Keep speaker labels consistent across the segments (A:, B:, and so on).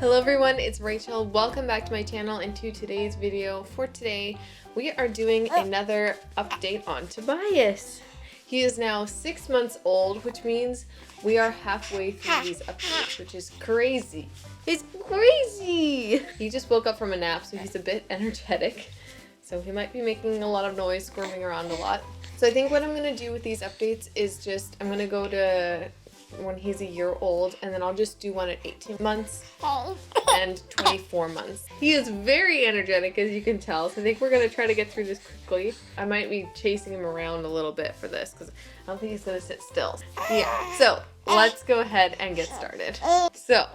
A: Hello everyone, it's Rachel. Welcome back to my channel and to today's video. For today, we are doing another update on Tobias. He is now 6 months old, which means we are halfway through these updates, which is crazy. It's crazy! He just woke up from a nap, so he's a bit energetic. So he might be making a lot of noise, squirming around a lot. So I think what I'm going to do with these updates is just, I'm going to go to when he's a year old, and then I'll just do one at 18 months and 24 months. He is very energetic, as you can tell, so I think we're going to try to get through this quickly. I might be chasing him around a little bit for this, because I don't think he's going to sit still. Yeah, so let's go ahead and get started. So,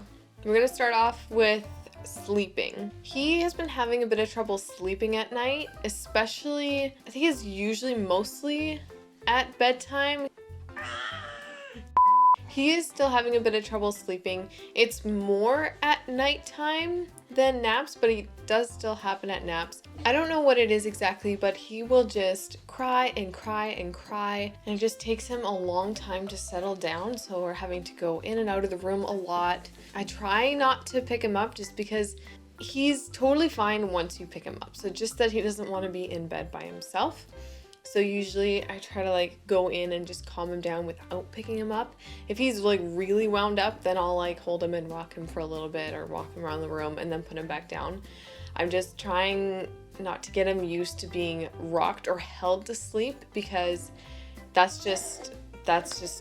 A: we're going to start off with sleeping. He has been having a bit of trouble sleeping at night, especially, I think it's usually mostly at bedtime. He is still having a bit of trouble sleeping. It's more at nighttime than naps, but it does still happen at naps. I don't know what it is exactly, but he will just cry and cry and cry, and it just takes him a long time to settle down, so we're having to go in and out of the room a lot. I try not to pick him up just because he's totally fine once you pick him up, so just that he doesn't want to be in bed by himself. So usually I try to go in and just calm him down without picking him up. If he's really wound up, then I'll hold him and rock him for a little bit or walk him around the room and then put him back down. I'm just trying not to get him used to being rocked or held to sleep, because that's just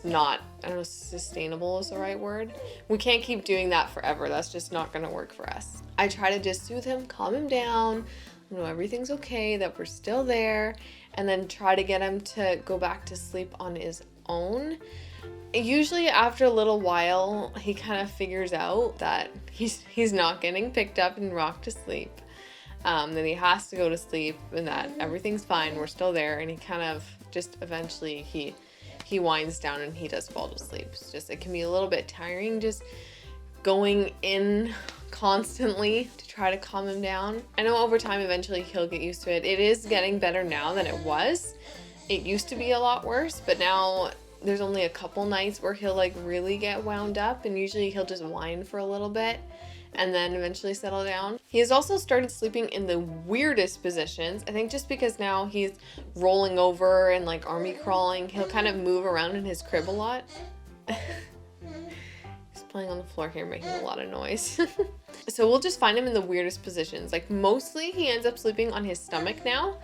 A: not, I don't know if sustainable is the right word. We can't keep doing that forever. That's just not going to work for us. I try to just soothe him, calm him down, everything's okay, that we're still there, and then try to get him to go back to sleep on his own. Usually after a little while, he kind of figures out that he's not getting picked up and rocked to sleep. Then he has to go to sleep, and that everything's fine, we're still there, and he kind of just eventually he winds down and he does fall to sleep. It's just, it can be a little bit tiring just going in constantly to try to calm him down. I know over time eventually he'll get used to it. It is getting better now than it was. It used to be a lot worse, but now there's only a couple nights where he'll really get wound up, and usually he'll just whine for a little bit and then eventually settle down. He has also started sleeping in the weirdest positions. I think just because now he's rolling over and army crawling, he'll kind of move around in his crib a lot. Playing on the floor here, making a lot of noise. So we'll just find him in the weirdest positions. Mostly he ends up sleeping on his stomach now.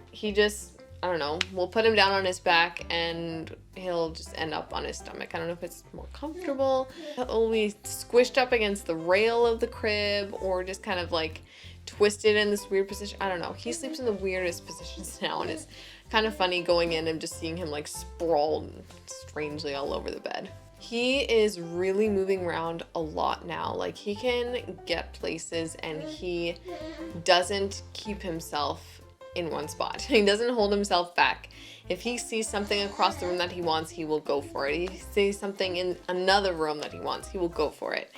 A: He just, I don't know, we'll put him down on his back and he'll just end up on his stomach. I don't know if it's more comfortable. He'll be squished up against the rail of the crib, or just kind of twisted in this weird position. I don't know. He sleeps in the weirdest positions now, and it's kind of funny going in and just seeing him sprawled strangely all over the bed. He is really moving around a lot now. He can get places, and he doesn't keep himself in one spot. He doesn't hold himself back. If he sees something across the room that he wants, he will go for it. If he sees something in another room that he wants, he will go for it.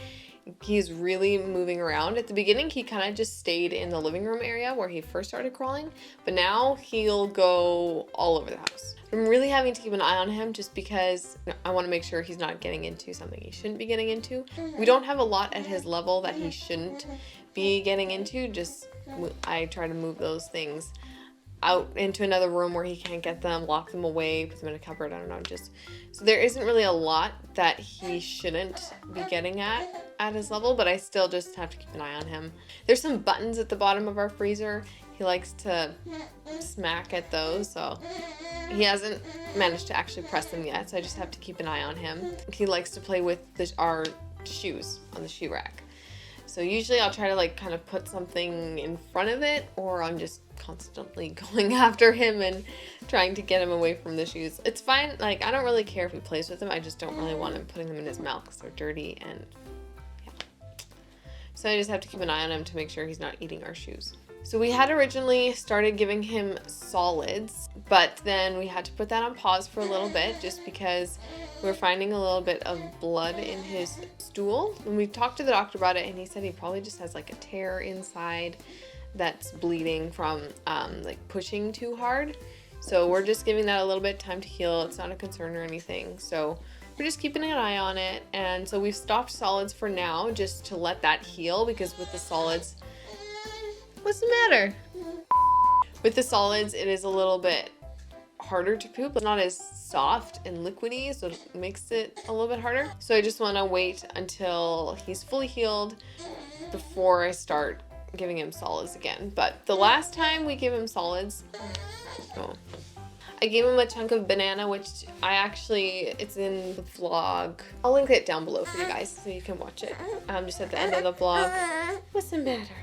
A: He's really moving around. At the beginning, he kind of just stayed in the living room area where he first started crawling, but now he'll go all over the house. I'm really having to keep an eye on him just because I want to make sure he's not getting into something he shouldn't be getting into. We don't have a lot at his level that he shouldn't be getting into. Just I try to move those things out into another room where he can't get them, lock them away, put them in a cupboard, I don't know, so there isn't really a lot that he shouldn't be getting at his level, but I still just have to keep an eye on him. There's some buttons at the bottom of our freezer. He likes to smack at those, so he hasn't managed to actually press them yet, so I just have to keep an eye on him. He likes to play with our shoes on the shoe rack. So usually I'll try to kind of put something in front of it, or I'm just constantly going after him and trying to get him away from the shoes. It's fine. I don't really care if he plays with them. I just don't really want him putting them in his mouth because they're dirty, and yeah. So I just have to keep an eye on him to make sure he's not eating our shoes. So we had originally started giving him solids, but then we had to put that on pause for a little bit just because we were finding a little bit of blood in his stool. And we talked to the doctor about it, and he said he probably just has a tear inside that's bleeding from pushing too hard. So we're just giving that a little bit of time to heal. It's not a concern or anything. So we're just keeping an eye on it. And so we've stopped solids for now just to let that heal, because with the solids, what's the matter? With the solids, it is a little bit harder to poop. It's not as soft and liquidy, so it makes it a little bit harder. So I just want to wait until he's fully healed before I start giving him solids again. But the last time we gave him solids, I gave him a chunk of banana, which it's in the vlog. I'll link it down below for you guys so you can watch it. Just at the end of the vlog. What's the matter?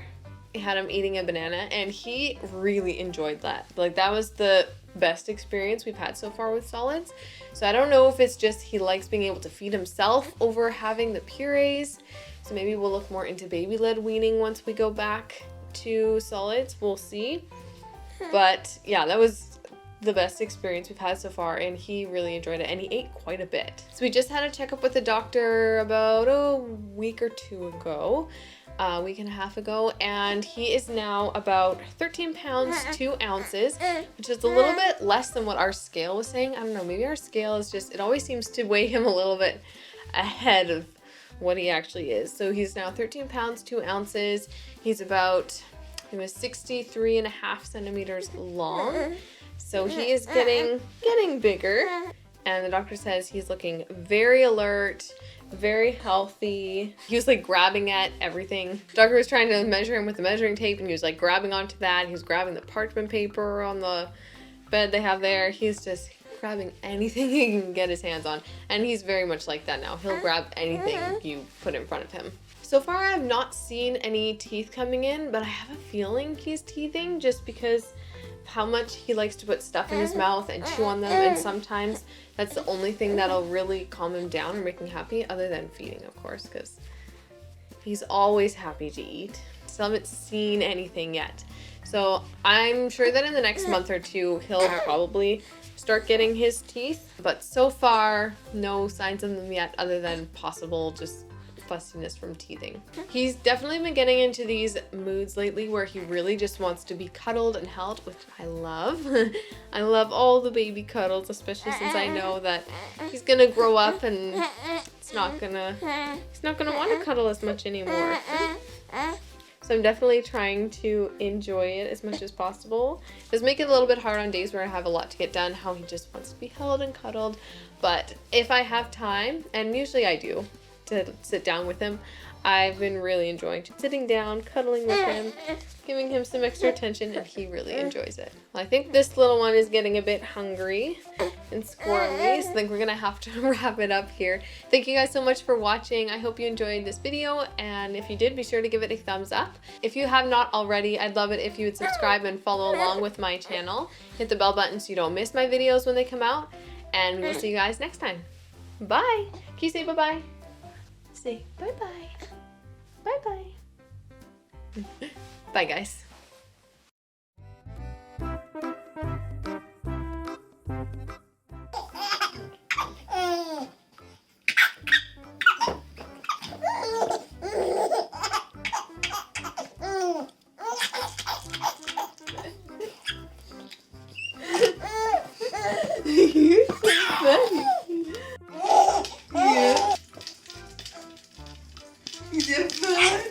A: I had him eating a banana and he really enjoyed that. Like, that was the best experience we've had so far with solids. So I don't know if it's just he likes being able to feed himself over having the purees. So maybe we'll look more into baby-led weaning once we go back to solids. We'll see. But yeah, that was the best experience we've had so far, and he really enjoyed it, and he ate quite a bit. So we just had a checkup with the doctor about a week or two ago, a week and a half ago, and he is now about 13 pounds 2 ounces, which is a little bit less than what our scale was saying. I don't know, maybe our scale is just, it always seems to weigh him a little bit ahead of what he actually is. So he's now 13 pounds 2 ounces. He was 63.5 centimeters long. So he is getting bigger, and the doctor says he's looking very alert, very healthy. He was like grabbing at everything. The doctor was trying to measure him with the measuring tape, and he was like grabbing onto that. He was grabbing the parchment paper on the bed they have there. He's just grabbing anything he can get his hands on, and he's very much like that now. He'll grab anything you put in front of him. So far, I have not seen any teeth coming in, but I have a feeling he's teething just because how much he likes to put stuff in his mouth and chew on them, and sometimes that's the only thing that'll really calm him down or make him happy, other than feeding, of course, because he's always happy to eat. Still haven't seen anything yet. So I'm sure that in the next month or two, he'll probably start getting his teeth, but so far, no signs of them yet, other than possible just fussiness from teething. He's definitely been getting into these moods lately where he really just wants to be cuddled and held, which I love. I love all the baby cuddles, especially since I know that he's gonna grow up and he's not gonna want to cuddle as much anymore. So I'm definitely trying to enjoy it as much as possible. It does make it a little bit hard on days where I have a lot to get done, how he just wants to be held and cuddled. But if I have time, and usually I do, to sit down with him, I've been really enjoying sitting down, cuddling with him, giving him some extra attention, and he really enjoys it. Well, I think this little one is getting a bit hungry and squirmy, so I think we're gonna have to wrap it up here. Thank you guys so much for watching. I hope you enjoyed this video, and if you did, be sure to give it a thumbs up. If you have not already, I'd love it if you would subscribe and follow along with my channel. Hit the bell button so you don't miss my videos when they come out, and we'll see you guys next time. Bye! Can you say bye-bye? Say bye-bye. Bye-bye. Bye, guys. You're so funny. Yeah. Is it fun?